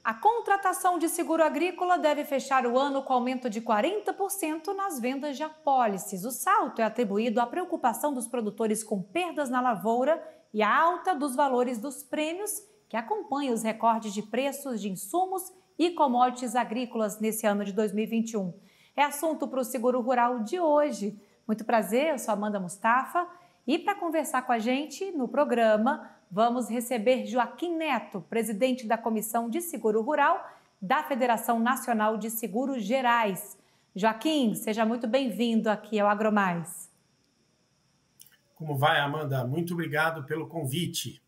A contratação de seguro agrícola deve fechar o ano com aumento de 40% nas vendas de apólices. O salto é atribuído à preocupação dos produtores com perdas na lavoura e à alta dos valores dos prêmios que acompanham os recordes de preços de insumos e commodities agrícolas nesse ano de 2021. É assunto para o Seguro Rural de hoje. Muito prazer, eu sou Amanda Mustafa e para conversar com a gente no programa vamos receber Joaquim Neto, presidente da Comissão de Seguro Rural da Federação Nacional de Seguros Gerais. Joaquim, seja muito bem-vindo aqui ao AgroMais. Como vai, Amanda? Muito obrigado pelo convite.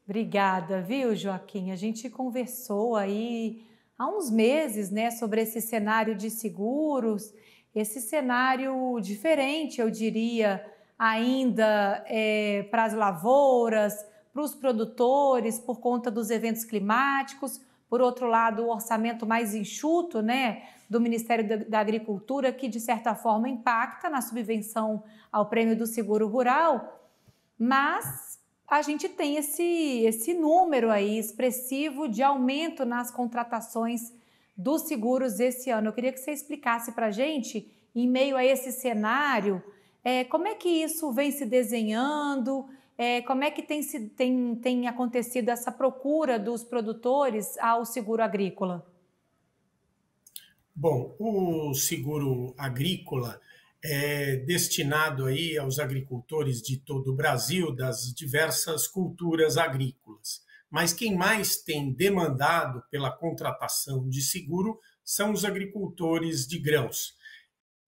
Obrigada, viu, Joaquim? A gente conversou aí há uns meses, né, sobre esse cenário de seguros, esse cenário diferente, eu diria, ainda para as lavouras, para os produtores, por conta dos eventos climáticos. Por outro lado, o orçamento mais enxuto, né, do Ministério da Agricultura, que de certa forma impacta na subvenção ao prêmio do seguro rural, mas a gente tem esse número aí expressivo de aumento nas contratações dos seguros esse ano. Eu queria que você explicasse para a gente, em meio a esse cenário, como é que isso vem se desenhando, como é que tem acontecido essa procura dos produtores ao seguro agrícola? Bom, o seguro agrícola é destinado aí aos agricultores de todo o Brasil, das diversas culturas agrícolas. Mas quem mais tem demandado pela contratação de seguro são os agricultores de grãos.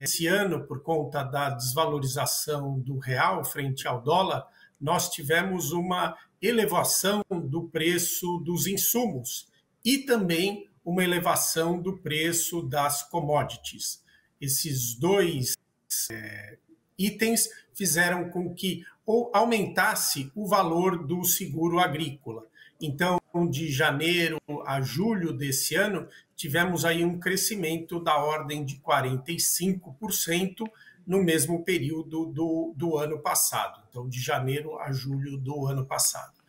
Esse ano, por conta da desvalorização do real frente ao dólar, nós tivemos uma elevação do preço dos insumos e também uma elevação do preço das commodities. Esses dois itens fizeram com que aumentasse o valor do seguro agrícola. Então, de janeiro a julho desse ano, tivemos aí um crescimento da ordem de 45% no mesmo período do ano passado. Então, de janeiro a julho do ano passado.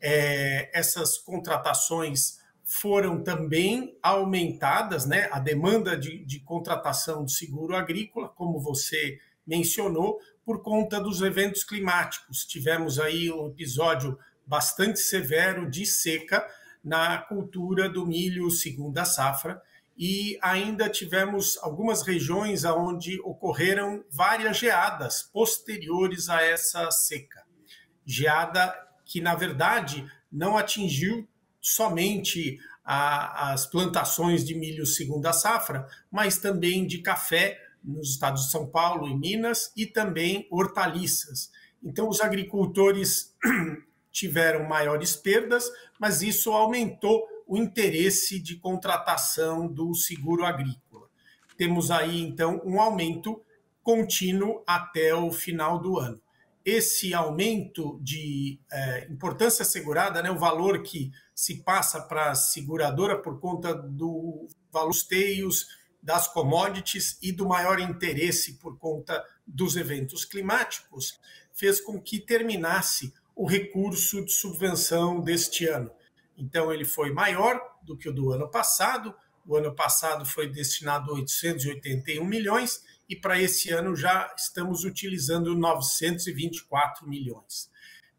Essas contratações foram também aumentadas, né? A demanda de contratação de seguro agrícola, como você mencionou, por conta dos eventos climáticos. Tivemos aí um episódio bastante severo de seca na cultura do milho segunda safra e ainda tivemos algumas regiões onde ocorreram várias geadas posteriores a essa seca. Geada que, na verdade, não atingiu somente as plantações de milho segunda safra, mas também de café nos estados de São Paulo e Minas e também hortaliças. Então, os agricultores tiveram maiores perdas, mas isso aumentou o interesse de contratação do seguro agrícola. Temos aí, então, um aumento contínuo até o final do ano. Esse aumento de importância assegurada, né, o valor que se passa para a seguradora por conta do valor dos custeios, das commodities e do maior interesse por conta dos eventos climáticos, fez com que terminasse o recurso de subvenção deste ano. Então, ele foi maior do que o do ano passado. O ano passado foi destinado a 881 milhões e para esse ano já estamos utilizando 924 milhões.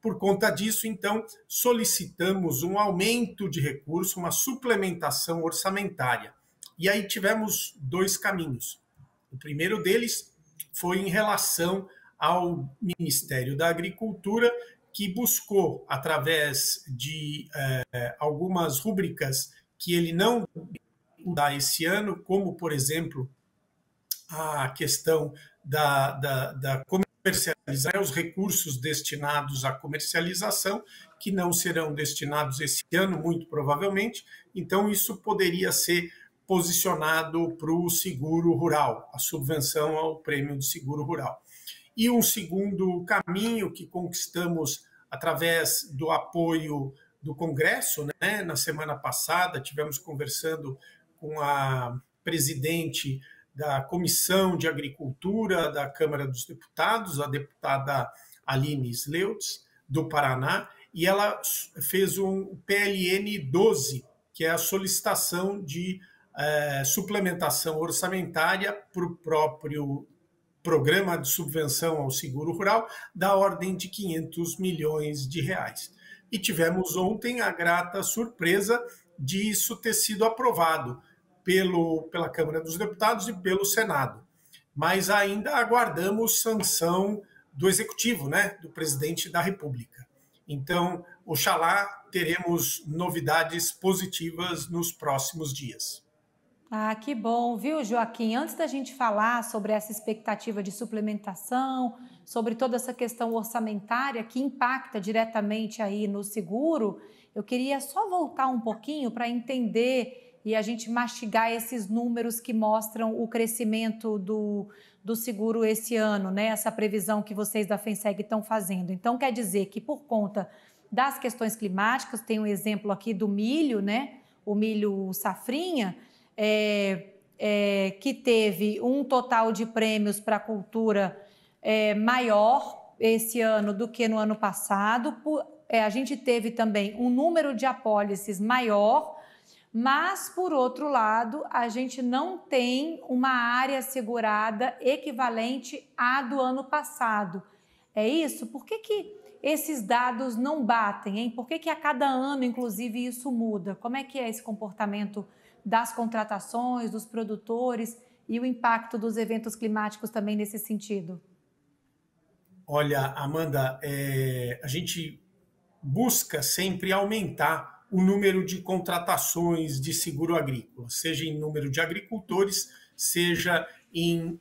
Por conta disso, então, solicitamos um aumento de recurso, uma suplementação orçamentária. E aí tivemos dois caminhos. O primeiro deles foi em relação ao Ministério da Agricultura, que buscou, através de algumas rúbricas que ele não dá esse ano, como, por exemplo, a questão da comercialização, os recursos destinados à comercialização, que não serão destinados esse ano, muito provavelmente. Então, isso poderia ser posicionado para o seguro rural, a subvenção ao prêmio do seguro rural. E um segundo caminho que conquistamos através do apoio do Congresso, né? Na semana passada, tivemos conversando com a presidente da Comissão de Agricultura da Câmara dos Deputados, a deputada Aline Sleutz, do Paraná, e ela fez um PLN 12 que é a solicitação de suplementação orçamentária para o próprio programa de subvenção ao seguro rural, da ordem de 500 milhões de reais. E tivemos ontem a grata surpresa disso ter sido aprovado pela Câmara dos Deputados e pelo Senado. Mas ainda aguardamos sanção do Executivo, né, do Presidente da República. Então, oxalá teremos novidades positivas nos próximos dias. Ah, que bom, viu, Joaquim? Antes da gente falar sobre essa expectativa de suplementação, sobre toda essa questão orçamentária que impacta diretamente aí no seguro, eu queria só voltar um pouquinho para entender e a gente mastigar esses números que mostram o crescimento do seguro esse ano, né? Essa previsão que vocês da FENSEG estão fazendo. Então, quer dizer que por conta das questões climáticas, tem um exemplo aqui do milho, né? O milho safrinha, que teve um total de prêmios para a cultura maior esse ano do que no ano passado. A gente teve também um número de apólices maior, mas, por outro lado, a gente não tem uma área segurada equivalente à do ano passado. É isso? Por que esses dados não batem, hein? Por que a cada ano, inclusive, isso muda? Como é que é esse comportamento das contratações, dos produtores e o impacto dos eventos climáticos também nesse sentido? Olha, Amanda, a gente busca sempre aumentar o número de contratações de seguro agrícola, seja em número de agricultores, seja em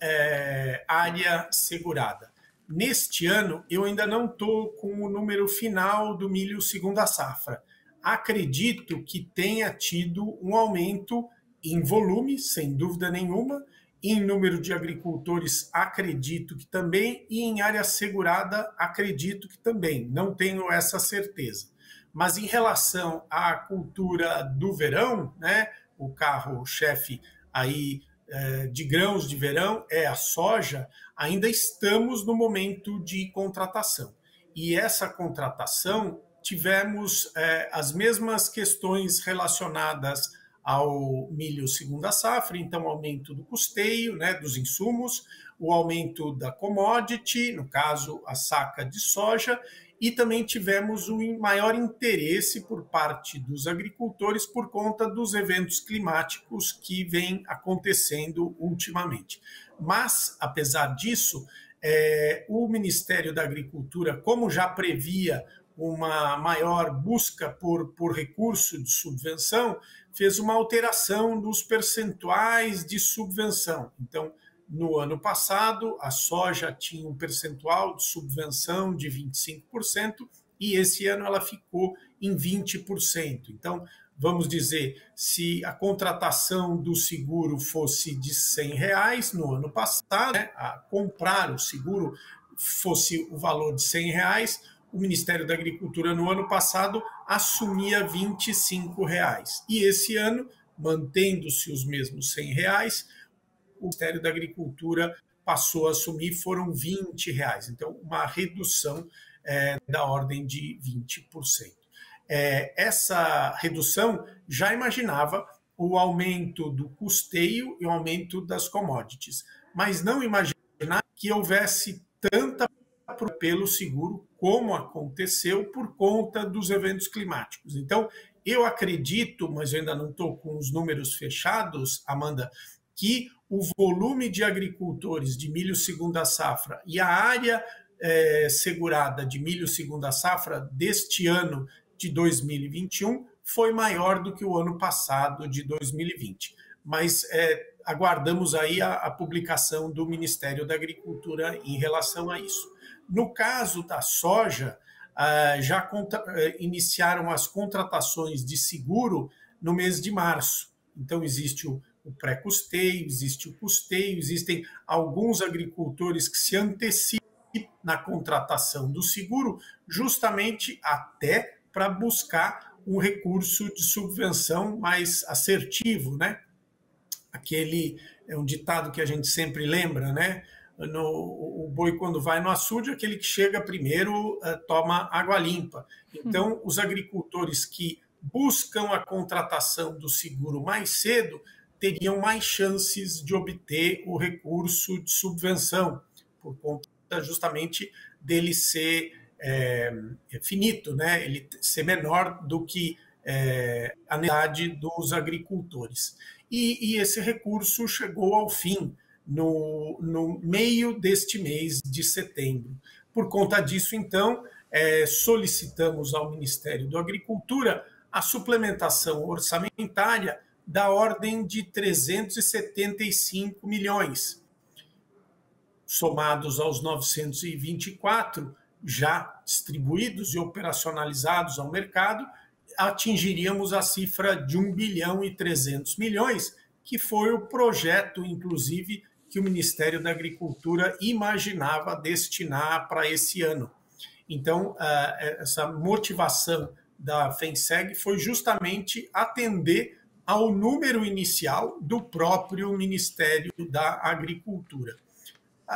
área segurada. Neste ano, eu ainda não estou com o número final do milho segunda safra. Acredito que tenha tido um aumento em volume, sem dúvida nenhuma, em número de agricultores, acredito que também, e em área segurada, acredito que também. Não tenho essa certeza. Mas em relação à cultura do verão, né, o carro-chefe aí de grãos de verão é a soja, ainda estamos no momento de contratação. E essa contratação tivemos as mesmas questões relacionadas ao milho segunda safra, então aumento do custeio, né, dos insumos, o aumento da commodity, no caso a saca de soja, e também tivemos um maior interesse por parte dos agricultores por conta dos eventos climáticos que vêm acontecendo ultimamente. Mas, apesar disso, o Ministério da Agricultura, como já previa uma maior busca por recurso de subvenção, fez uma alteração nos percentuais de subvenção. Então, no ano passado, a soja tinha um percentual de subvenção de 25% e esse ano ela ficou em 20%. Então, vamos dizer, se a contratação do seguro fosse de R$100 no ano passado, né, a comprar o seguro fosse o valor de R$100, o Ministério da Agricultura no ano passado assumia R$25. E esse ano, mantendo-se os mesmos R$100, o Ministério da Agricultura passou a assumir, foram R$20. Então, uma redução da ordem de 20%. Essa redução já imaginava o aumento do custeio e o aumento das commodities, mas não imaginava que houvesse tanta pelo seguro como aconteceu por conta dos eventos climáticos. Então, eu acredito, mas eu ainda não estou com os números fechados, Amanda, que o volume de agricultores de milho segunda safra e a área segurada de milho segunda safra deste ano de 2021 foi maior do que o ano passado de 2020. Mas aguardamos aí a publicação do Ministério da Agricultura em relação a isso. No caso da soja, já iniciaram as contratações de seguro no mês de março. Então, existe o pré-custeio, existe o custeio, existem alguns agricultores que se antecipam na contratação do seguro, justamente até para buscar um recurso de subvenção mais assertivo, né? Aquele é um ditado que a gente sempre lembra, né? O boi, quando vai no açude, aquele que chega primeiro toma água limpa. Então, os agricultores que buscam a contratação do seguro mais cedo teriam mais chances de obter o recurso de subvenção, por conta justamente dele ser finito, né? Ele ser menor do que a necessidade dos agricultores. E esse recurso chegou ao fim no meio deste mês de setembro. Por conta disso, então, solicitamos ao Ministério da Agricultura a suplementação orçamentária da ordem de 375 milhões, somados aos 924 já distribuídos e operacionalizados ao mercado, atingiríamos a cifra de 1 bilhão e 300 milhões, que foi o projeto, inclusive, que o Ministério da Agricultura imaginava destinar para esse ano. Então, essa motivação da FENSEG foi justamente atender ao número inicial do próprio Ministério da Agricultura.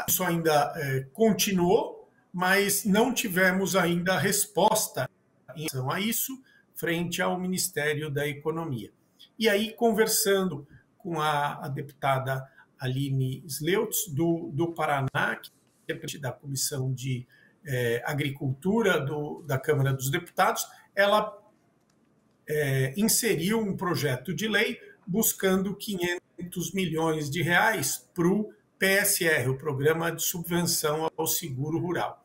Isso ainda continuou, mas não tivemos ainda resposta em relação a isso frente ao Ministério da Economia. E aí, conversando com a deputada Aline Sleutz, do Paraná, que é presidente da Comissão de Agricultura da Câmara dos Deputados, ela inseriu um projeto de lei buscando 500 milhões de reais para o PSR, o Programa de Subvenção ao Seguro Rural.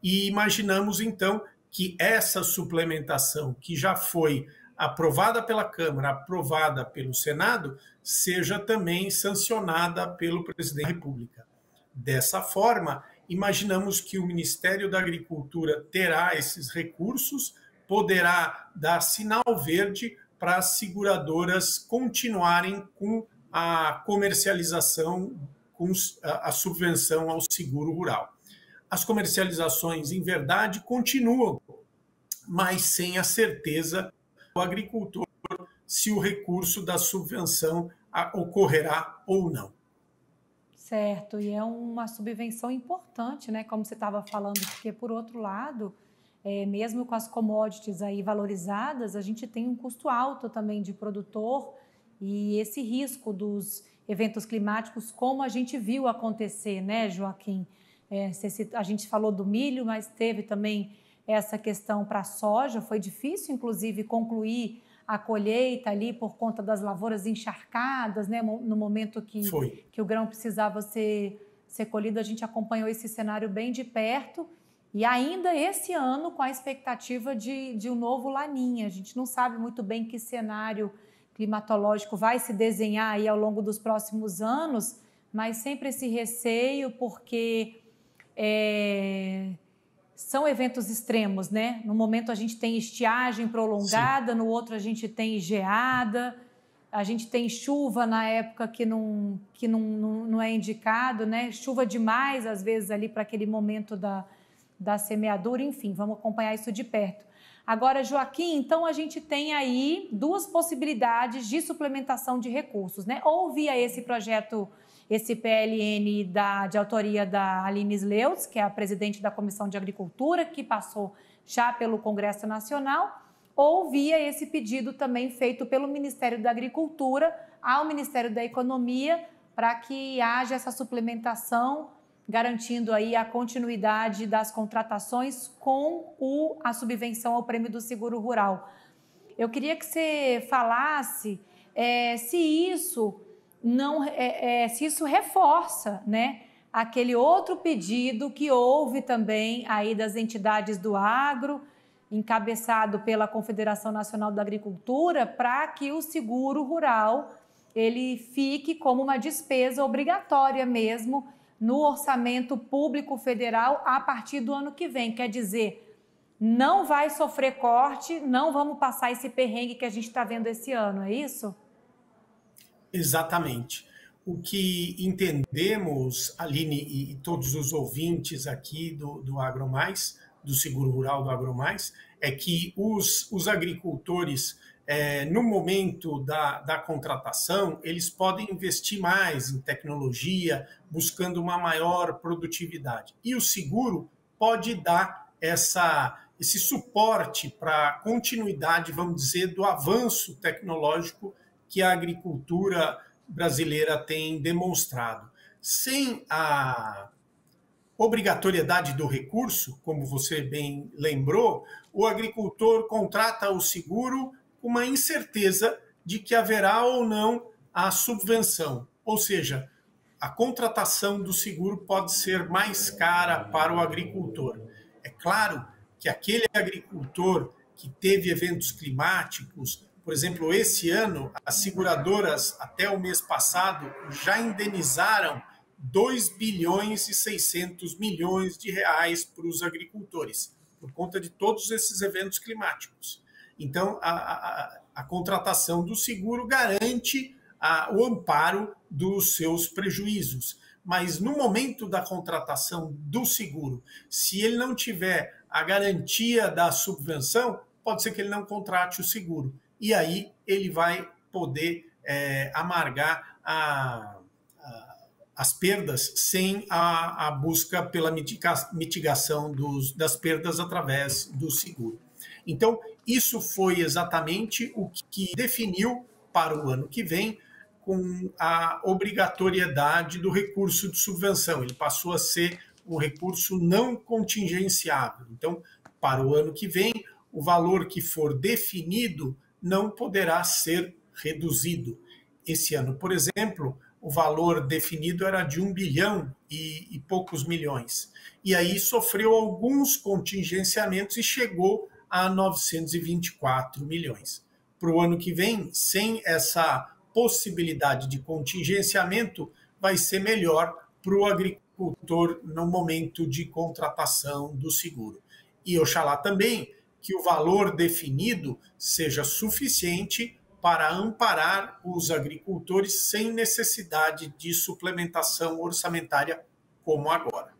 E imaginamos, então, que essa suplementação, que já foi aprovada pela Câmara, aprovada pelo Senado, seja também sancionada pelo presidente da República. Dessa forma, imaginamos que o Ministério da Agricultura terá esses recursos, poderá dar sinal verde para as seguradoras continuarem com a comercialização, com a subvenção ao seguro rural. As comercializações, em verdade, continuam, mas sem a certeza do agricultor se o recurso da subvenção ocorrerá ou não. Certo, e é uma subvenção importante, né? Como você estava falando, porque, por outro lado, mesmo com as commodities aí valorizadas, a gente tem um custo alto também de produtor e esse risco dos eventos climáticos, como a gente viu acontecer, né, Joaquim? A gente falou do milho, mas teve também essa questão para a soja. Foi difícil, inclusive, concluir a colheita ali por conta das lavouras encharcadas, né? No momento que o grão precisava ser colhido, a gente acompanhou esse cenário bem de perto. E ainda esse ano, com a expectativa de um novo Laninha. A gente não sabe muito bem que cenário climatológico vai se desenhar aí ao longo dos próximos anos, mas sempre esse receio, porque são eventos extremos, né? No momento a gente tem estiagem prolongada, sim, no outro a gente tem geada, a gente tem chuva na época que não é indicado, né? Chuva demais, às vezes, ali para aquele momento da semeadura, enfim, vamos acompanhar isso de perto. Agora, Joaquim, então a gente tem aí duas possibilidades de suplementação de recursos, né? Ou via esse projeto, esse PLN de autoria da Aline Sleutz, que é a presidente da Comissão de Agricultura, que passou já pelo Congresso Nacional, ou via esse pedido também feito pelo Ministério da Agricultura ao Ministério da Economia, para que haja essa suplementação, garantindo aí a continuidade das contratações com a subvenção ao prêmio do seguro rural. Eu queria que você falasse se isso reforça, né, aquele outro pedido que houve também aí das entidades do agro, encabeçado pela Confederação Nacional da Agricultura, para que o seguro rural ele fique como uma despesa obrigatória mesmo no orçamento público federal a partir do ano que vem. Quer dizer, não vai sofrer corte, não vamos passar esse perrengue que a gente está vendo esse ano, é isso? Exatamente. O que entendemos, Aline e todos os ouvintes aqui do AgroMais, do Seguro Rural do AgroMais, é que os agricultores, no momento da contratação, eles podem investir mais em tecnologia, buscando uma maior produtividade. E o seguro pode dar esse suporte para a continuidade, vamos dizer, do avanço tecnológico que a agricultura brasileira tem demonstrado. Sem a obrigatoriedade do recurso, como você bem lembrou, o agricultor contrata o seguro com uma incerteza de que haverá ou não a subvenção. Ou seja, a contratação do seguro pode ser mais cara para o agricultor. É claro que aquele agricultor que teve eventos climáticos, por exemplo, esse ano, as seguradoras, até o mês passado, já indenizaram 2 bilhões e 600 milhões de reais para os agricultores, por conta de todos esses eventos climáticos. Então, a contratação do seguro garante o amparo dos seus prejuízos. Mas no momento da contratação do seguro, se ele não tiver a garantia da subvenção, pode ser que ele não contrate o seguro. E aí ele vai poder amargar as perdas sem a busca pela mitigação das perdas através do seguro. Então, isso foi exatamente o que definiu para o ano que vem com a obrigatoriedade do recurso de subvenção. Ele passou a ser um recurso não contingenciável. Então, para o ano que vem, o valor que for definido não poderá ser reduzido. Esse ano, por exemplo, o valor definido era de 1 bilhão e poucos milhões. E aí sofreu alguns contingenciamentos e chegou a 924 milhões. Para o ano que vem, sem essa possibilidade de contingenciamento, vai ser melhor para o agricultor no momento de contratação do seguro. E oxalá também que o valor definido seja suficiente para amparar os agricultores sem necessidade de suplementação orçamentária como agora.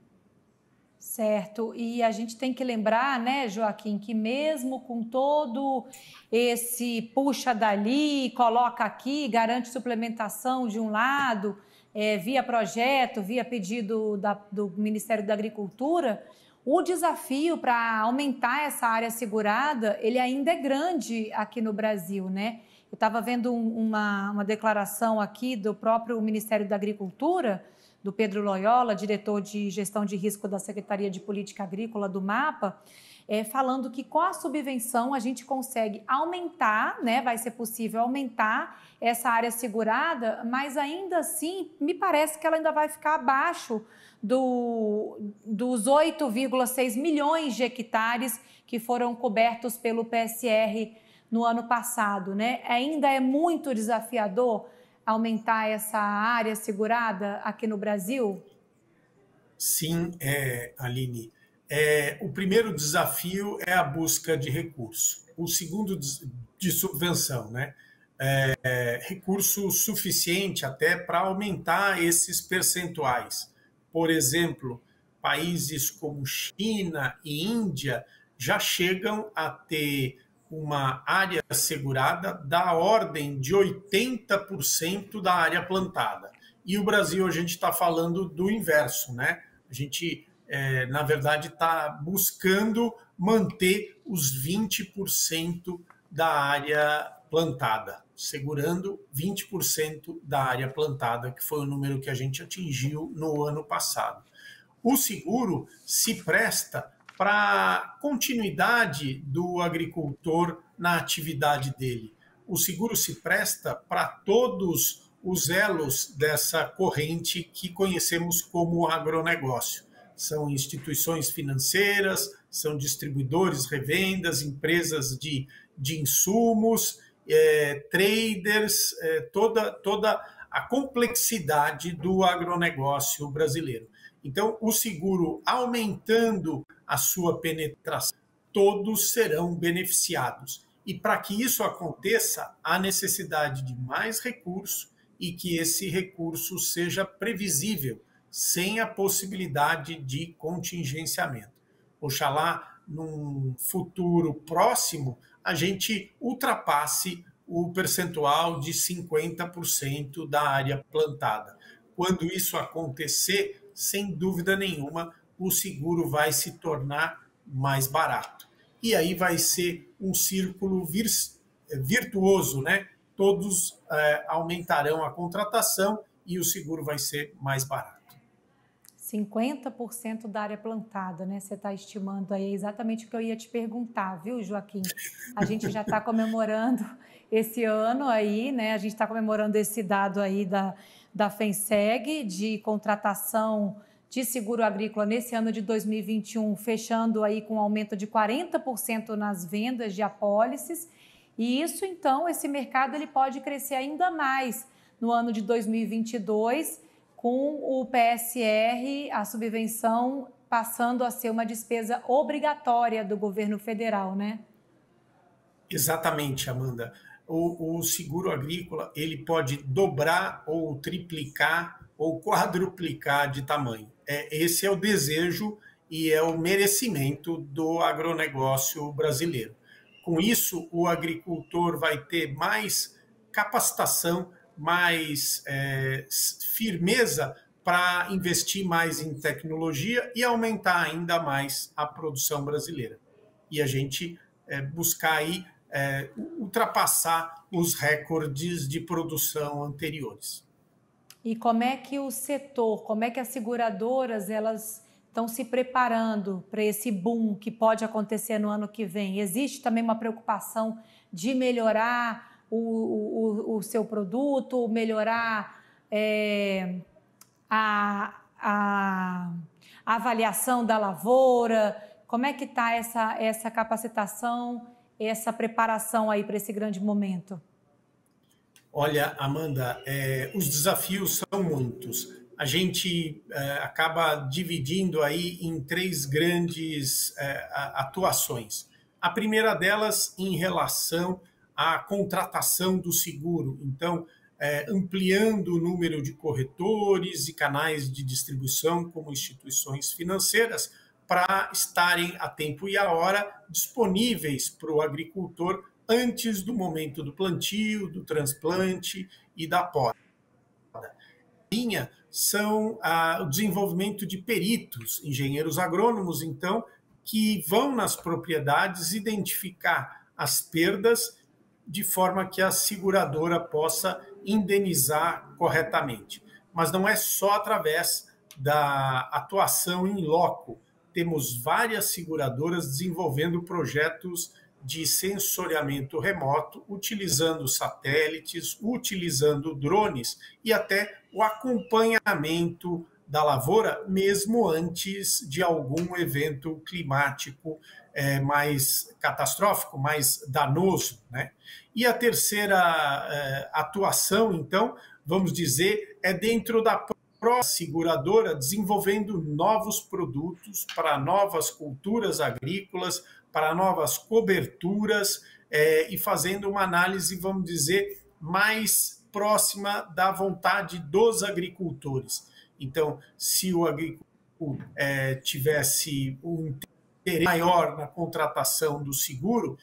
Certo, e a gente tem que lembrar, né, Joaquim, que mesmo com todo esse puxa dali, coloca aqui, garante suplementação de um lado, via projeto, via pedido do Ministério da Agricultura, o desafio para aumentar essa área segurada, ele ainda é grande aqui no Brasil, né? Eu estava vendo uma declaração aqui do próprio Ministério da Agricultura, do Pedro Loyola, diretor de gestão de risco da Secretaria de Política Agrícola do MAPA, falando que com a subvenção a gente consegue aumentar, né, vai ser possível aumentar essa área segurada, mas ainda assim me parece que ela ainda vai ficar abaixo dos 8,6 milhões de hectares que foram cobertos pelo PSR no ano passado, né? Ainda é muito desafiador aumentar essa área segurada aqui no Brasil? Sim, Aline. O primeiro desafio é a busca de recurso. O segundo, de subvenção, né? Recurso suficiente até para aumentar esses percentuais. Por exemplo, países como China e Índia já chegam a ter uma área segurada da ordem de 80% da área plantada. E o Brasil, a gente está falando do inverso, né? A gente, na verdade, está buscando manter os 20% da área plantada, segurando 20% da área plantada, que foi o número que a gente atingiu no ano passado. O seguro se presta para a continuidade do agricultor na atividade dele. O seguro se presta para todos os elos dessa corrente que conhecemos como agronegócio. São instituições financeiras, são distribuidores, revendas, empresas de insumos, traders, toda a complexidade do agronegócio brasileiro. Então, o seguro, aumentando a sua penetração, todos serão beneficiados. E para que isso aconteça, há necessidade de mais recurso e que esse recurso seja previsível, sem a possibilidade de contingenciamento. Oxalá, num futuro próximo, a gente ultrapasse o percentual de 50% da área plantada. Quando isso acontecer, sem dúvida nenhuma, o seguro vai se tornar mais barato. e aí vai ser um círculo virtuoso, né? Todos aumentarão a contratação e o seguro vai ser mais barato. 50% da área plantada, né? Você está estimando aí exatamente o que eu ia te perguntar, viu, Joaquim? A gente já está comemorando esse ano aí, né? A gente está comemorando esse dado aí da FENSEG de contratação de seguro agrícola nesse ano de 2021, fechando aí com um aumento de 40% nas vendas de apólices. E isso, então, esse mercado ele pode crescer ainda mais no ano de 2022, com o PSR, a subvenção passando a ser uma despesa obrigatória do governo federal, né? Exatamente, Amanda. O seguro agrícola ele pode dobrar ou triplicar ou quadruplicar de tamanho. Esse é o desejo e é o merecimento do agronegócio brasileiro. Com isso, o agricultor vai ter mais capacitação, mais firmeza para investir mais em tecnologia e aumentar ainda mais a produção brasileira. E a gente buscar aí ultrapassar os recordes de produção anteriores. E como é que o setor, como é que as seguradoras elas estão se preparando para esse boom que pode acontecer no ano que vem? Existe também uma preocupação de melhorar o seu produto, melhorar a avaliação da lavoura? Como é que está essa capacitação, essa preparação aí para esse grande momento? Olha, Amanda, os desafios são muitos. A gente acaba dividindo aí em três grandes atuações. A primeira delas em relação à contratação do seguro. Então, ampliando o número de corretores e canais de distribuição como instituições financeiras para estarem a tempo e a hora disponíveis para o agricultor antes do momento do plantio, do transplante e da poda. Linha são o desenvolvimento de peritos, engenheiros agrônomos, então, que vão nas propriedades identificar as perdas de forma que a seguradora possa indenizar corretamente. Mas não é só através da atuação em loco. Temos várias seguradoras desenvolvendo projetos de sensoriamento remoto, utilizando satélites, utilizando drones e até o acompanhamento da lavoura, mesmo antes de algum evento climático mais catastrófico, mais danoso, né? E a terceira atuação, então, vamos dizer, é dentro da própria seguradora, desenvolvendo novos produtos para novas culturas agrícolas, para novas coberturas e fazendo uma análise, vamos dizer, mais próxima da vontade dos agricultores. Então, se o agricultor tivesse um interesse maior na contratação do seguro,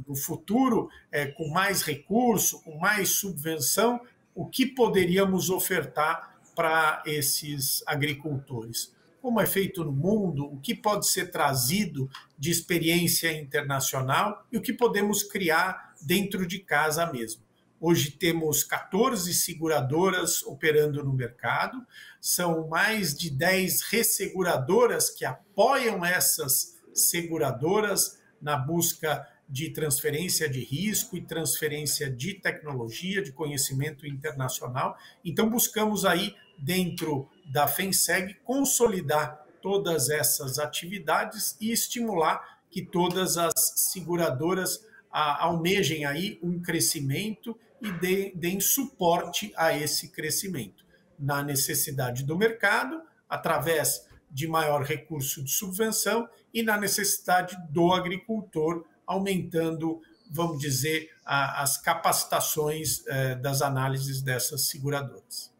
no futuro, com mais recurso, com mais subvenção, o que poderíamos ofertar para esses agricultores? Como é feito no mundo, o que pode ser trazido de experiência internacional e o que podemos criar dentro de casa mesmo. Hoje temos 14 seguradoras operando no mercado, são mais de 10 resseguradoras que apoiam essas seguradoras na busca de transferência de risco e transferência de tecnologia, de conhecimento internacional. Então, buscamos aí, dentro da FENSEG, consolidar todas essas atividades e estimular que todas as seguradoras almejem aí um crescimento e deem suporte a esse crescimento, na necessidade do mercado, através de maior recurso de subvenção e na necessidade do agricultor, aumentando, vamos dizer, as capacitações das análises dessas seguradoras.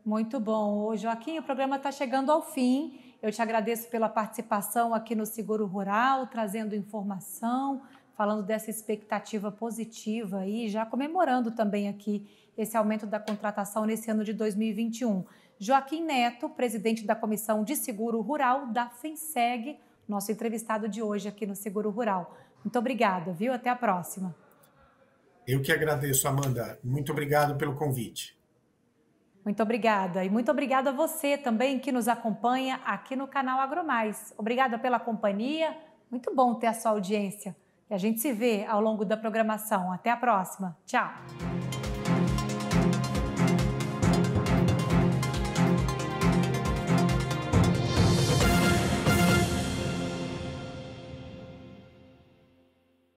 Muito bom. Joaquim, o programa está chegando ao fim. Eu te agradeço pela participação aqui no Seguro Rural, trazendo informação, falando dessa expectativa positiva aí, já comemorando também aqui esse aumento da contratação nesse ano de 2021. Joaquim Neto, presidente da Comissão de Seguro Rural da FENSEG, nosso entrevistado de hoje aqui no Seguro Rural. Muito obrigada, viu? Até a próxima. Eu que agradeço, Amanda. Muito obrigado pelo convite. Muito obrigada. E muito obrigada a você também que nos acompanha aqui no canal AgroMais. Obrigada pela companhia. Muito bom ter a sua audiência. E a gente se vê ao longo da programação. Até a próxima. Tchau.